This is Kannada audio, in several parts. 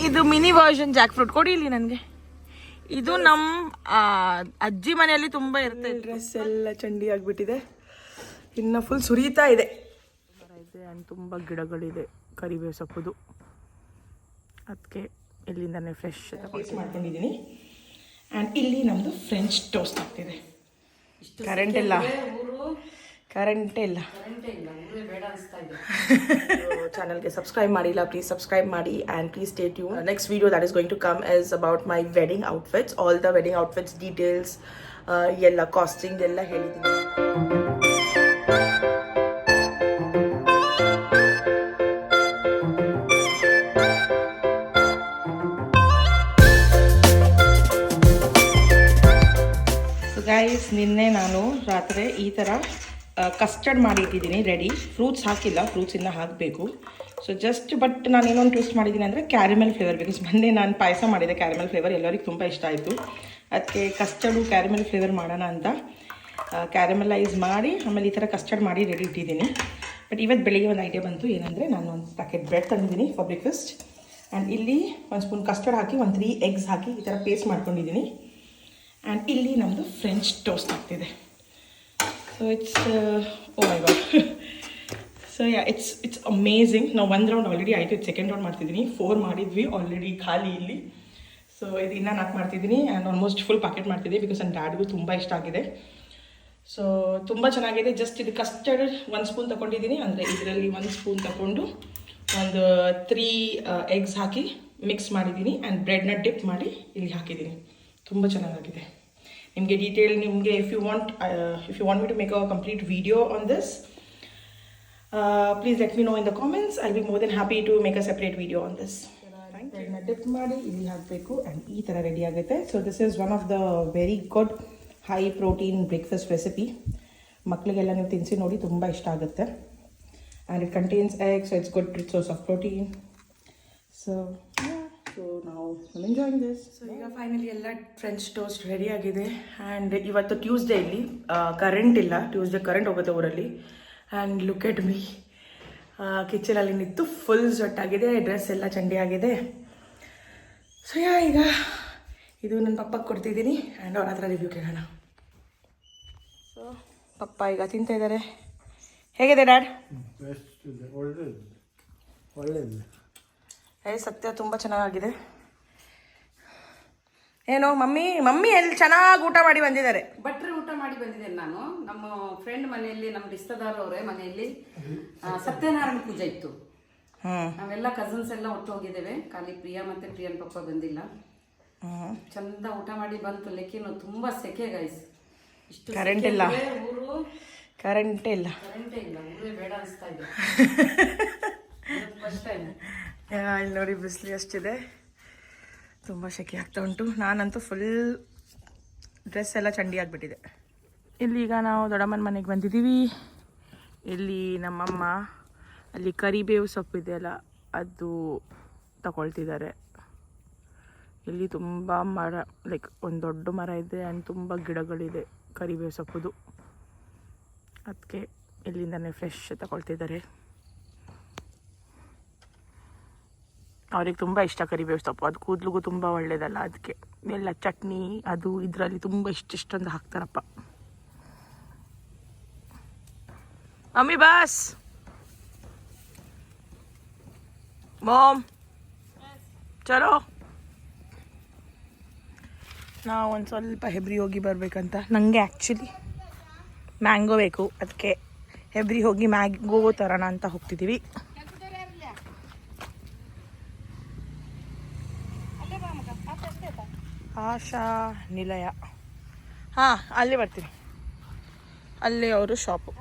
ಇದು ಮಿನಿ ವರ್ಷನ್ ಜಾಕ್ ಫ್ರೂಟ್ ಕೊಡಿ ಇಲ್ಲಿ ನನಗೆ. ಇದು ನಮ್ಮ ಅಜ್ಜಿ ಮನೆಯಲ್ಲಿ ತುಂಬಾ ಇರುತ್ತೆ. ಡ್ರೆಸ್ ಎಲ್ಲ ಚಂಡಿ ಆಗ್ಬಿಟ್ಟಿದೆ, ಇನ್ನು ಫುಲ್ ಸುರಿತಾ ಇದೆ. ತುಂಬ ಗಿಡಗಳಿದೆ ಕರಿಬೇವು ಸೊಪ್ಪುದು, ಅದಕ್ಕೆ ಇಲ್ಲಿಂದಾನೆ ಫ್ರೆಶ್ ಮಾಡ್ಕೊಂಡಿದ್ದೀನಿ. ಆ್ಯಂಡ್ ಇಲ್ಲಿ ನಮ್ಮದು ಫ್ರೆಂಚ್ ಟೋಸ್ಟ್ ಆಗ್ತಿದೆ. ಕರೆಂಟ್ ಇಲ್ಲ. ಚಾನಲ್ಗೆ ಸಬ್ಸ್ಕ್ರೈಬ್ ಮಾಡಿಲ್ಲ, ಪ್ಲೀಸ್ ಸಬ್ಸ್ಕ್ರೈಬ್ ಮಾಡಿ and please stay tune. Next video that is going to come is about my wedding outfits, all the wedding outfits details ಎಲ್ಲ ಕಾಸ್ಟಿಂಗ್ ಎಲ್ಲ ಹೇಳಿದ್ದೀನಿ. ಗೈಸ್, ನಿನ್ನೆ ನಾನು ರಾತ್ರಿ ಈ ಥರ ಕಸ್ಟರ್ಡ್ ಮಾಡಿಟ್ಟಿದ್ದೀನಿ ರೆಡಿ. ಫ್ರೂಟ್ಸ್ ಹಾಕಿಲ್ಲ, ಫ್ರೂಟ್ಸ್ ಇನ್ನೂ ಹಾಕಬೇಕು. ಸೊ ಜಸ್ಟ್ ಬಟ್ ನಾನು ಏನೊಂದು ಟ್ವಿಸ್ಟ್ ಮಾಡಿದ್ದೀನಿ ಅಂದರೆ ಕ್ಯಾರಮೆಲ್ ಫ್ಲೇವರ್, ಬಿಕಾಸ್ ಮೊನ್ನೆ ನಾನು ಪಾಯಸ ಮಾಡಿದೆ ಕ್ಯಾರಮೆಲ್ ಫ್ಲೇವರ್, ಎಲ್ಲರಿಗೂ ತುಂಬ ಇಷ್ಟ ಆಯಿತು. ಅದಕ್ಕೆ ಕಸ್ಟರ್ಡು ಕ್ಯಾರಮೆಲ್ ಫ್ಲೇವರ್ ಮಾಡೋಣ ಅಂತ ಕ್ಯಾರಮೆಲೈಸ್ ಮಾಡಿ ಆಮೇಲೆ ಈ ಥರ ಕಸ್ಟರ್ಡ್ ಮಾಡಿ ರೆಡಿ ಇಟ್ಟಿದ್ದೀನಿ. ಬಟ್ ಇವತ್ತು ಬೆಳಿಗ್ಗೆ ಒಂದು ಐಡಿಯಾ ಬಂತು, ಏನಂದರೆ ನಾನು ಒಂದು ಪ್ಯಾಕೆಟ್ ಬ್ರೆಡ್ ತಂದಿದ್ದೀನಿ ಫಾರ್ ಬ್ರೇಕ್ಫಾಸ್ಟ್. ಆ್ಯಂಡ್ ಇಲ್ಲಿ ಒಂದು ಸ್ಪೂನ್ ಕಸ್ಟರ್ಡ್ ಹಾಕಿ ಒಂದು 3 eggs ಹಾಕಿ ಈ ಥರ ಪೇಸ್ಟ್ ಮಾಡ್ಕೊಂಡಿದ್ದೀನಿ. ಆ್ಯಂಡ್ ಇಲ್ಲಿ ನಮ್ಮದು ಫ್ರೆಂಚ್ ಟೋಸ್ಟ್ ಆಗ್ತಿದೆ. So it's oh my god. So yeah, it's amazing. ನಾವು 1 ರೌಂಡ್ ಆಲ್ರೆಡಿ ಆಯಿತು, ಇದು 2nd ರೌಂಡ್ ಮಾಡ್ತಿದ್ದೀನಿ. 4 ಮಾಡಿದ್ವಿ ಆಲ್ರೆಡಿ ಖಾಲಿ ಇಲ್ಲಿ. ಸೊ ಇದು ಇನ್ನೂ 4 ಮಾಡ್ತಿದ್ದೀನಿ ಆ್ಯಂಡ್ ಆಲ್ಮೋಸ್ಟ್ ಫುಲ್ ಪ್ಯಾಕೆಟ್ ಮಾಡ್ತಿದ್ದೆ, ಬಿಕಾಸ್ ನನ್ನ ಡ್ಯಾಡ್ಗೂ ತುಂಬ ಇಷ್ಟ ಆಗಿದೆ. ಸೊ ತುಂಬ ಚೆನ್ನಾಗಿದೆ. ಜಸ್ಟ್ ಇದು ಕಸ್ಟರ್ಡ್ 1 ಸ್ಪೂನ್ ತೊಗೊಂಡಿದ್ದೀನಿ, ಅಂದರೆ ಇದರಲ್ಲಿ 1 ಸ್ಪೂನ್ ತೊಗೊಂಡು ಒಂದು 3 eggs ಹಾಕಿ ಮಿಕ್ಸ್ ಮಾಡಿದ್ದೀನಿ ಆ್ಯಂಡ್ ಬ್ರೆಡ್ನ ಡಿಪ್ ಮಾಡಿ ಇಲ್ಲಿ ಹಾಕಿದ್ದೀನಿ. ತುಂಬ ಚೆನ್ನಾಗಿದೆ. ನಿಮಗೆ ಡೀಟೇಲ್ ನಿಮಗೆ if you want me to make a complete video on this, please let me know in the comments. I will be more than happy to make a separate video on this. ಬ್ರೆಡ್ನ ಡಿಪ್ ಮಾಡಿ ಇಲ್ಲಿ ಹಾಕಬೇಕು ಆ್ಯಂಡ್ ಈ ಥರ ರೆಡಿ ಆಗುತ್ತೆ. So this is one of the very good high protein breakfast recipe. ಮಕ್ಕಳಿಗೆಲ್ಲ ನೀವು ತಿನ್ನಿಸಿ ನೋಡಿ, ತುಂಬ ಇಷ್ಟ ಆಗುತ್ತೆ. And it contains eggs, so it's good source of protein. So now I'm enjoying this. So ಈಗ ಫೈನಲಿ ಎಲ್ಲ ಫ್ರೆಂಚ್ ಟೋಸ್ಟ್ ರೆಡಿ ಆಗಿದೆ. ಆ್ಯಂಡ್ ಇವತ್ತು ಟ್ಯೂಸ್ಡೇ, ಇಲ್ಲಿ ಕರೆಂಟ್ ಇಲ್ಲ. ಟ್ಯೂಸ್ಡೇ ಕರೆಂಟ್ ಹೋಗುತ್ತೆ ಊರಲ್ಲಿ. ಆ್ಯಂಡ್ ಲುಕ್ ಎಟ್ ಮೀ, ಕಿಚನಲ್ಲಿ ನಿಂತು ಫುಲ್ ಸೊಟ್ಟಾಗಿದೆ, ಡ್ರೆಸ್ ಎಲ್ಲ ಚಂಡಿ ಆಗಿದೆ. ಸೊ ಈಗ ಇದು ನನ್ನ ಪಪ್ಪಗೆ ಕೊಡ್ತಿದ್ದೀನಿ ಆ್ಯಂಡ್ ಅವ್ರ ಹತ್ರ ರಿವ್ಯೂ ಕೇಳೋಣ. ಸೊ ಪಪ್ಪ ಈಗ ತಿಂತಾ ಇದ್ದಾರೆ. ಹೇಗಿದೆ ಡ್ಯಾಡ್? ಒಳ್ಳೆಯದು. ಸತ್ಯ ತುಂಬ ಚೆನ್ನಾಗಿದೆ. ಏನು ಮಮ್ಮಿ ಎಲ್ಲಿ ಚೆನ್ನಾಗಿ ಊಟ ಮಾಡಿ ಬಂದಿದ್ದಾರೆ. ಭಟ್ರು ಊಟ ಮಾಡಿ ಬಂದಿದ್ದೇನೆ ನಾನು. ನಮ್ಮ ಫ್ರೆಂಡ್ ಮನೆಯಲ್ಲಿ, ನಮ್ಮ ರಿಶ್ತೆದಾರ ಅವರೇ ಮನೆಯಲ್ಲಿ ಸತ್ಯನಾರಾಯಣ ಪೂಜೆ ಇತ್ತು. ನಾವೆಲ್ಲ ಕಸಿನ್ಸ್ ಎಲ್ಲ ಒಟ್ಟು ಹೋಗಿದ್ದೇವೆ. ಖಾಲಿ ಪ್ರಿಯಾ ಮತ್ತೆ ಪ್ರಿಯನ್ ಪಪ್ಪ ಬಂದಿಲ್ಲ. ಚಂದ ಊಟ ಮಾಡಿ ಬಂತು. ಲೆಕ್ಕಿನ ತುಂಬಾ ಸೆಕೆ ಗೈಸ್. ಇಷ್ಟು ಕರೆಂಟ್ ಇಲ್ಲ, ಊರು ಕರೆಂಟೇ ಇಲ್ಲ, ಊರೇ ಬೇಡ ಅನಿಸ್ತಾ ಇದೆ ಫಸ್ಟ್ ಟೈಮ್. ಇಲ್ಲಿ ನೋಡಿ ಬಿಸಿಲು ಎಷ್ಟಿದೆ, ತುಂಬ ಸೆಕೆ ಆಗ್ತಾ ಉಂಟು. ನಾನಂತೂ ಫುಲ್ ಡ್ರೆಸ್ ಎಲ್ಲ ಚಂಡಿ ಆಗಿಬಿಟ್ಟಿದೆ. ಇಲ್ಲಿಗ ನಾವು ದೊಡ್ಡಮ್ಮನ ಮನೆಗೆ ಬಂದಿದ್ದೀವಿ. ಇಲ್ಲಿ ನಮ್ಮಮ್ಮ ಅಲ್ಲಿ ಕರಿಬೇವು ಸೊಪ್ಪಿದೆಯಲ್ಲ ಅದು ತಗೊಳ್ತಿದ್ದಾರೆ. ಇಲ್ಲಿ ತುಂಬ ಮರ, ಲೈಕ್ ಒಂದು ದೊಡ್ಡ ಮರ ಇದೆ ಆ್ಯಂಡ್ ತುಂಬ ಗಿಡಗಳಿದೆ ಕರಿಬೇವು ಸೊಪ್ಪುದು, ಅದಕ್ಕೆ ಇಲ್ಲಿಂದನೇ ಫ್ರೆಶ್ ತಗೊಳ್ತಿದ್ದಾರೆ. ಅವ್ರಿಗೆ ತುಂಬ ಇಷ್ಟ ಕರಿಬೇವು ಸೊಪ್ಪು, ಅದು ಕೂದಲಿಗೂ ತುಂಬ ಒಳ್ಳೆಯದಲ್ಲ, ಅದಕ್ಕೆ ಎಲ್ಲ ಚಟ್ನಿ ಅದು ಇದರಲ್ಲಿ ತುಂಬ ಇಷ್ಟೊಂದು ಹಾಕ್ತಾರಪ್ಪ. ಮಮ್ಮಿ ಬಾಸ್, ಮಾಮ್ ಚಲೋ. ನಾವು ಒಂದು ಸ್ವಲ್ಪ ಹೆಬ್ರಿ ಹೋಗಿ ಬರಬೇಕಂತ. ನನಗೆ ಆ್ಯಕ್ಚುಲಿ ಮ್ಯಾಂಗೋ ಬೇಕು, ಅದಕ್ಕೆ ಹೆಬ್ರಿ ಹೋಗಿ ಮ್ಯಾಂಗೋ ತರೋಣ ಅಂತ ಹೋಗ್ತಿದ್ದೀವಿ. ಆಶಾ ನಿಲಯ, ಹಾಂ ಅಲ್ಲೇ ಬರ್ತೀನಿ. ಅಲ್ಲೇ ಅವರು ಶಾಪು.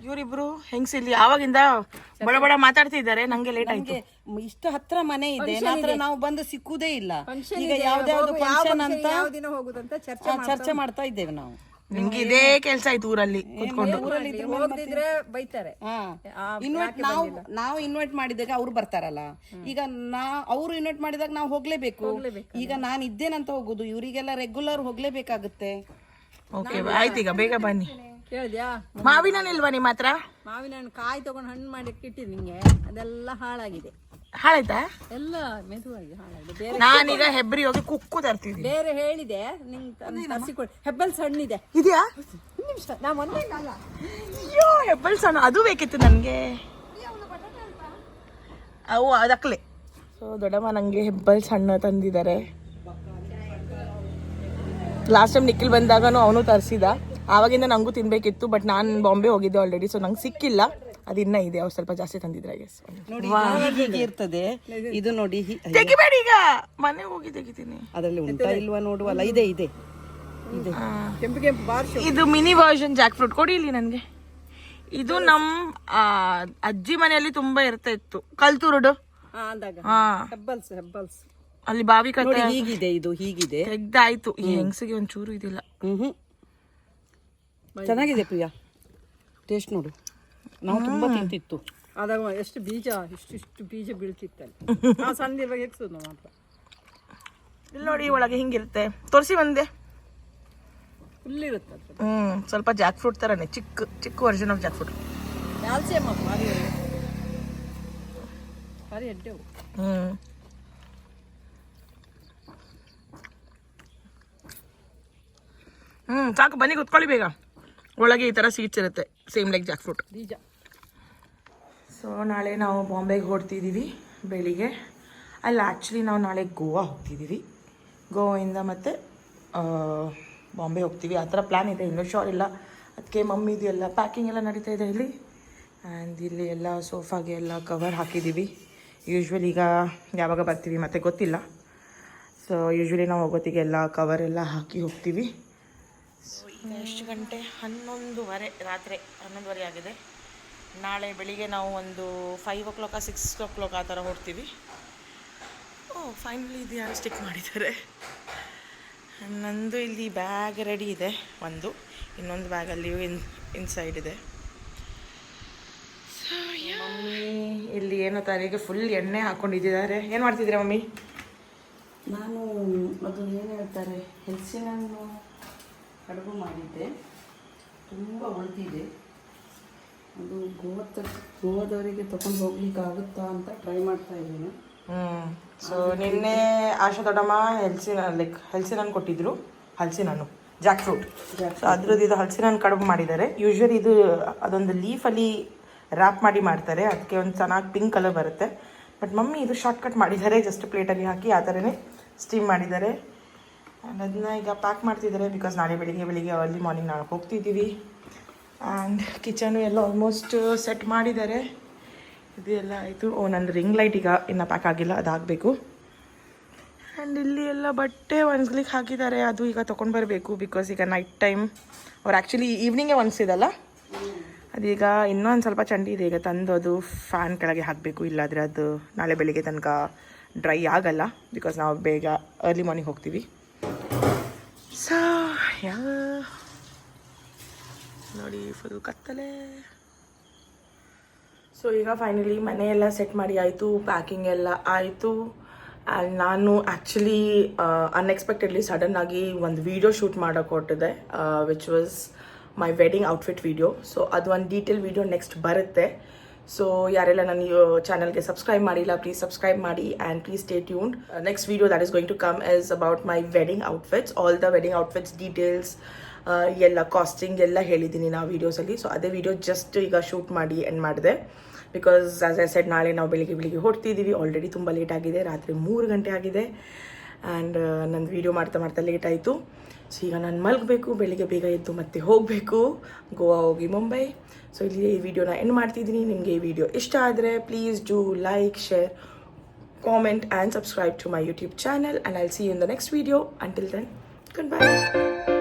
ಇವರಿಬ್ರು ಹೆಂಗ್ಸ್ ಇಲ್ಲಿ ಯಾವಾಗಿಂದ ಬಡ ಬಡ ಮಾತಾಡ್ತಿದ್ದಾರೆ. ನಂಗೆ ಲೇಟ್ ಆಯ್ತು. ಇಷ್ಟು ಹತ್ರ ಮನೆ ಇದೆ, ಮಾತ್ರ ನಾವು ಬಂದು ಸಿಕ್ಕುದೇ ಇಲ್ಲ. ಈಗ ಯಾವ್ದಾವ್ದು ಫಂಕ್ಷನ್ ಅಂತ ಚರ್ಚೆ ಮಾಡ್ತಾ ಇದ್ದೇವೆ ನಾವು. ನಿಮ್ಗೆ ಇದೇ ಕೆಲ್ಸ ಆಯ್ತು ಊರಲ್ಲಿ ಕೂತ್ಕೊಂಡು. ಬೈತಾರೆ. ನಾವು ಇನ್ವೈಟ್ ಮಾಡಿದಾಗ ಅವ್ರು ಬರ್ತಾರಲ್ಲ, ಈಗ ಅವ್ರು ಇನ್ವೈಟ್ ಮಾಡಿದಾಗ ನಾವು ಹೋಗ್ಲೇಬೇಕು. ಈಗ ನಾನು ಇದ್ದೇನಂತ ಹೋಗುದು, ಇವರಿಗೆಲ್ಲ ರೆಗ್ಯುಲರ್ ಹೋಗ್ಲೇಬೇಕಾಗುತ್ತೆ. ಓಕೆ ಆಯ್ತು, ಈಗ ಬೇಗ ಬನ್ನಿ. ಕೇಳಿದ್ಯಾ? ಮಾವಿನ ಹಣ್ಣು ಇಲ್ವಾ ನಿಮ್ಮ ಹತ್ರ? ಮಾವಿನ ಹಣ್ಣು ಕಾಯಿ ತಗೊಂಡು ಹಣ್ಣು ಮಾಡಿ ಇಟ್ಟಿದ್ದು ನಿಂಗೆ, ಅದೆಲ್ಲ ಹಾಳಾಗಿದೆ. ಹಾಳಾಯ್ತಾ? ಎಲ್ಲ ಮೆದುವಾಗಿ ಹಾಳಾಗಿದೆ. ಬೇರೆ ನಾನೀಗ ಹೆಬ್ರಿ ಹೋಗಿ ಕುಕ್ಕು ತರ್ತಿದ್ದೀನಿ. ಬೇರೆ ಹೇಳಿದೆ ನಿಂಗೆ ತರಿಸಿಕೊಡಿ. ಹೆಬ್ಬಲ್ ಸಣ್ಣಿದೆ. ಇದೆಯಾ? ಒಂದು ನಿಮಿಷ, ನಾ ಒಂದೇ ಅಲ್ಲ. ಅಯ್ಯೋ ಹೆಬ್ಬಲ್ ಸಣ್ಣ ಅದು ಬೇಕಿತ್ತು ನನಗೆ. ಅವು ಅದಕ್ಲೆ. ಸೊ ದೊಡ್ಡಮ್ಮ ನನಗೆ ಹೆಬ್ಬಲ್ ಸಣ್ಣ ತಂದಿದ್ದಾರೆ. ಲಾಸ್ಟ್ ಟೈಮ್ ನಿಖಿಲ್ ಬಂದಾಗನು ಅವನು ತರಿಸಿದ. ಆವಾಗಿಂದ ನನಗೂ ತಿನ್ಬೇಕಿತ್ತು, ಬಟ್ ನಾನು ಬಾಂಬೆ ಹೋಗಿದ್ದೆ ಆಲ್ರೆಡಿ, ಸೊ ನಂಗೆ ಸಿಕ್ಕಿಲ್ಲ. ಅದು ಇನ್ನೂ ಇದೆ, ಅವ್ರು ಸ್ವಲ್ಪ ಜಾಸ್ತಿ ತಂದಿದ್ರೆ ಗೆಸ್. ನೋಡಿ ಹೀಗೆ ಇರ್ತದೆ ಇದು. ನೋಡಿ ತೆಗಿಬೇಡಿ, ಈಗ ಮನೆಗೆ ಹೋಗಿ ತೆಗಿತೀನಿ. ಅದರಲ್ಲಿ ಉಂಟಾ ಇಲ್ವಾ ನೋಡುವಲ್ಲ. ಇದೆ ಇದೆ ಇದೆ. ಕೆಂಪು ಕೆಂಪು ಬಾರ್ಶ್. ಇದು ಮಿನಿ ವರ್ಷನ್ ಜಾಕ್ ಫ್ರೂಟ್ ಕೊಡಿ ಇಲ್ಲಿ ನನಗೆ. ಇದು ನಮ್ಮ ಅಜ್ಜಿ ಮನೆಯಲ್ಲಿ ತುಂಬಾ ಇರ್ತಾ ಇತ್ತು, ಕಲ್ತೂರುಡು. ಹೆಬ್ಬಲ್ಸ್ ಹೆಬ್ಬಲ್ಸ್ ಅಲ್ಲಿ ಬಾವಿ ಕಟ್ಟ ಹೀಗಿದೆ. ಇದು ಹೀಗಿದೆ, ತೆಗ್ದಾಯ್ತು. ಈ ಹೆಂಗಸಿಗೆ ಒಂಚೂರು ಇದಿಲ್ಲ. ಚೆನ್ನಾಗಿದೆ ಪ್ರಿಯಾ, ಟೇಸ್ಟ್ ನೋಡು. ನಾವು ತುಂಬಾ ತಿಂತಿತ್ತು ಆದಾಗ. ಎಷ್ಟು ಬೀಜ, ಇಷ್ಟು ಬೀಜ ಬೀಳ್ತಿತ್ತಲ್ಲಿ. ನಾವು ಸಣ್ಣದಿರುವಾಗ ಹೆಕ್ಸೋದು ಮಾತ್ರ. ಇಲ್ಲಿ ನೋಡಿ ಒಳಗೆ ಹಿಂಗಿರುತ್ತೆ, ತೋರಿಸಿ ಒಂದೇ. ಫುಲ್ ಇರುತ್ತೆ. ಸ್ವಲ್ಪ ಜಾಕ್ ಫ್ರೂಟ್ ತರನೇ, ಚಿಕ್ಕ ಚಿಕ್ಕ version of Jack fruit. Calcium ಭಾರಿ ಭಾರಿ ಎಡ್ಡೆವು. ಸಾಕು, ಬನ್ನಿ ಕುತ್ಕೊಳ್ಳಿ ಬೇಗ. ಒಳಗೆ ಈ ಥರ ಸೀಡ್ಸ್ ಇರುತ್ತೆ, ಸೇಮ್ ಲೈಕ್ ಜಾಕ್ ಫ್ರೂಟ್ ಬೀಜ. ಸೊ ನಾಳೆ ನಾವು ಬಾಂಬೆಗೆ ಹೊರಡ್ತಿದ್ದೀವಿ ಬೆಳಿಗ್ಗೆ. ಅಲ್ಲ, ಆ್ಯಕ್ಚುಲಿ ನಾವು ನಾಳೆ ಗೋವಾ ಹೋಗ್ತಿದ್ದೀವಿ. ಗೋವಾಯಿಂದ ಮತ್ತೆ ಬಾಂಬೆ ಹೋಗ್ತೀವಿ, ಆ ಥರ ಪ್ಲ್ಯಾನ್ ಇದೆ. ಇನ್ನೂ ಶೋರ್ ಇಲ್ಲ. ಅದಕ್ಕೆ ಮಮ್ಮಿದು ಎಲ್ಲ ಪ್ಯಾಕಿಂಗ್ ಎಲ್ಲ ನಡೀತಾ ಇದೆ ಇಲ್ಲಿ. ಆ್ಯಂಡ್ ಇಲ್ಲಿ ಎಲ್ಲ ಸೋಫಾಗೆ ಎಲ್ಲ ಕವರ್ ಹಾಕಿದ್ದೀವಿ. ಯೂಶ್ವಲಿ ಈಗ ಯಾವಾಗ ಬರ್ತೀವಿ ಮತ್ತೆ ಗೊತ್ತಿಲ್ಲ. ಸೊ ಯೂಶ್ವಲಿ ನಾವು ಹೋಗೋತ್ತಿಗೆ ಎಲ್ಲ ಕವರ್ ಎಲ್ಲ ಹಾಕಿ ಹೋಗ್ತೀವಿ. ಸೊ ಈಗ ಎಷ್ಟು ಗಂಟೆ? 11:30 ರಾತ್ರಿ 11:30 ಆಗಿದೆ. ನಾಳೆ ಬೆಳಿಗ್ಗೆ ನಾವು ಒಂದು 5 o'clock 6 o'clock ಆ ಥರ ಹೊರಡ್ತೀವಿ. ಫೈನಲಿ ಇದು ಯಾರು ಸ್ಟಿಕ್ ಮಾಡಿದ್ದಾರೆ. ನಂದು ಇಲ್ಲಿ ಬ್ಯಾಗ್ ರೆಡಿ ಇದೆ, ಇನ್ನೊಂದು ಬ್ಯಾಗಲ್ಲಿ ಇನ್ಸೈಡ್ ಇದೆ. ಸೊ ಮಮ್ಮಿ ಇಲ್ಲಿ ಏನೋ ತಲೆಗೆ ಫುಲ್ ಎಣ್ಣೆ ಹಾಕ್ಕೊಂಡಿದ್ದಾರೆ. ಏನು ಮಾಡ್ತಿದ್ದೀರಾ ಮಮ್ಮಿ? ನಾನು ಅದು ಏನು ಹೇಳ್ತಾರೆ, ಹೆಲ್ಸಿನನ್ನು ಕಡುಬು ಮಾಡಿದ್ದೆ, ತುಂಬ ಉಳಿದಿದೆ. ಅದು ಗೋವಾದವರಿಗೆ ತೊಗೊಂಡು ಹೋಗ್ಲಿಕ್ಕೆ ಆಗುತ್ತಾ ಅಂತ ಟ್ರೈ ಮಾಡ್ತಾ ಇದ್ದೀನಿ. ಸೊ ನಿನ್ನೆ ಆಶಾ ದೊಡ್ಡಮ್ಮ ಹಲಸಿನನ್ನು ಕೊಟ್ಟಿದ್ರು. ಹಲಸಿನನ್ನು ಜಾಕ್ ಫ್ರೂಟ್. ಸೊ ಅದ್ರದ್ದು ಇದು ಹಲಸಿನನ್ನು ಕಡುಬು ಮಾಡಿದ್ದಾರೆ. ಯೂಶ್ವಲಿ ಇದು ಅದೊಂದು ಲೀಫಲ್ಲಿ ರ್ಯಾಪ್ ಮಾಡಿ ಮಾಡ್ತಾರೆ, ಅದಕ್ಕೆ ಒಂದು ಚೆನ್ನಾಗಿ ಪಿಂಕ್ ಕಲರ್ ಬರುತ್ತೆ. ಬಟ್ ಮಮ್ಮಿ ಇದು ಶಾರ್ಟ್ಕಟ್ ಮಾಡಿದ್ದಾರೆ, ಜಸ್ಟ್ ಪ್ಲೇಟಲ್ಲಿ ಹಾಕಿ ಆ ಥರನೇ ಸ್ಟೀಮ್ ಮಾಡಿದ್ದಾರೆ. ಆ್ಯಂಡ್ ಅದನ್ನ ಈಗ ಪ್ಯಾಕ್ ಮಾಡ್ತಿದ್ದಾರೆ, ಬಿಕಾಸ್ ನಾಳೆ ಬೆಳಿಗ್ಗೆ ಅರ್ಲಿ ಮಾರ್ನಿಂಗ್ ನಾವು ಹೋಗ್ತಿದ್ದೀವಿ. ಆ್ಯಂಡ್ ಕಿಚನು ಎಲ್ಲ ಆಲ್ಮೋಸ್ಟ್ ಸೆಟ್ ಮಾಡಿದ್ದಾರೆ. ಇದೆಲ್ಲ ಆಯಿತು. ನಂದು ರಿಂಗ್ ಲೈಟ್ ಈಗ ಇನ್ನೂ ಪ್ಯಾಕ್ ಆಗಿಲ್ಲ, ಅದಾಗಬೇಕು. ಆ್ಯಂಡ್ ಇಲ್ಲಿ ಎಲ್ಲ ಬಟ್ಟೆ ಒಣಸ್ಲಿಕ್ಕೆ ಹಾಕಿದ್ದಾರೆ, ಅದು ಈಗ ತೊಗೊಂಡು ಬರಬೇಕು. ಬಿಕಾಸ್ ಈಗ ನೈಟ್ ಟೈಮ್ ಅವ್ರು ಆ್ಯಕ್ಚುಲಿ ಈವ್ನಿಂಗೇ ಒಣಸಿದಲ್ಲ, ಅದೀಗ ಇನ್ನೊಂದು ಸ್ವಲ್ಪ ಚಂಡಿ ಇದೆ. ಈಗ ತಂದು ಅದು ಫ್ಯಾನ್ ಕೆಳಗೆ ಹಾಕಬೇಕು, ಇಲ್ಲಾದರೆ ಅದು ನಾಳೆ ಬೆಳಿಗ್ಗೆ ತನಕ ಡ್ರೈ ಆಗಲ್ಲ. ಬಿಕಾಸ್ ನಾವು ಬೇಗ ಅರ್ಲಿ ಮಾರ್ನಿಂಗ್ ಹೋಗ್ತೀವಿ. ಸೊ ನೋಡಿ ಫುಲ್ ಕತ್ತಲೆ. ಸೊ ಈಗ ಫೈನಲಿ ಮನೆಯೆಲ್ಲ ಸೆಟ್ ಮಾಡಿ ಆಯಿತು, ಪ್ಯಾಕಿಂಗ್ ಎಲ್ಲ ಆಯಿತು. ಆ್ಯಂಡ್ ನಾನು ಆ್ಯಕ್ಚುಲಿ ಅನ್ಎಕ್ಸ್ಪೆಕ್ಟೆಡ್ಲಿ ಸಡನ್ನಾಗಿ ಒಂದು ವಿಡಿಯೋ ಶೂಟ್ ಮಾಡೋಕೆ ಹೊರಟಿದೆ, which was my wedding outfit video. So ಅದು ಒಂದು ಡೀಟೇಲ್ ವಿಡಿಯೋ ನೆಕ್ಸ್ಟ್ ಬರುತ್ತೆ. ಸೊ ಯಾರೆಲ್ಲ ನನ್ನ ಚಾನಲ್ಗೆ ಸಬ್ಸ್ಕ್ರೈಬ್ ಮಾಡಿಲ್ಲ, ಪ್ಲೀಸ್ ಸಬ್ಸ್ಕ್ರೈಬ್ ಮಾಡಿ and please stay tuned. Next video that is going to come is about my wedding outfits, all the wedding outfits details, ಎಲ್ಲ ಕಾಸ್ಟಿಂಗ್ ಎಲ್ಲ ಹೇಳಿದ್ದೀನಿ ನಾವು ವೀಡಿಯೋಸಲ್ಲಿ. ಸೊ ಅದೇ ವಿಡಿಯೋ ಜಸ್ಟ್ ಈಗ ಶೂಟ್ ಮಾಡಿ ಎಂಡ್ ಮಾಡಿದೆ. ಬಿಕಾಸ್ ಆಸ್ ಐ ಸೆಡ್ ನಾಳೆ ನಾವು ಬೆಳಿಗ್ಗೆ ಹೊರಡ್ತಿದ್ದೀವಿ. ಆಲ್ರೆಡಿ ತುಂಬ ಲೇಟ್ ಆಗಿದೆ, ರಾತ್ರಿ 3 ಗಂಟೆ ಆಗಿದೆ. ಆ್ಯಂಡ್ ನನ್ನ ವೀಡಿಯೋ ಮಾಡ್ತಾ ಲೇಟ್ ಆಯಿತು. ಸೊ ಈಗ ನಾನು ಮಲಗಬೇಕು, ಬೆಳಿಗ್ಗೆ ಬೇಗ ಎದ್ದು ಮತ್ತೆ ಹೋಗಬೇಕು ಗೋವಾ ಹೋಗಿ ಮುಂಬೈ. ಸೊ ಇಲ್ಲಿ ಈ ವಿಡಿಯೋನ ಎಂಡ್ ಮಾಡ್ತಿದ್ದೀನಿ. ನಿಮಗೆ ಈ ವಿಡಿಯೋ ಇಷ್ಟ ಆದರೆ please do like, share, comment and subscribe to my YouTube channel, and I'll see you in the next video. Until then, goodbye.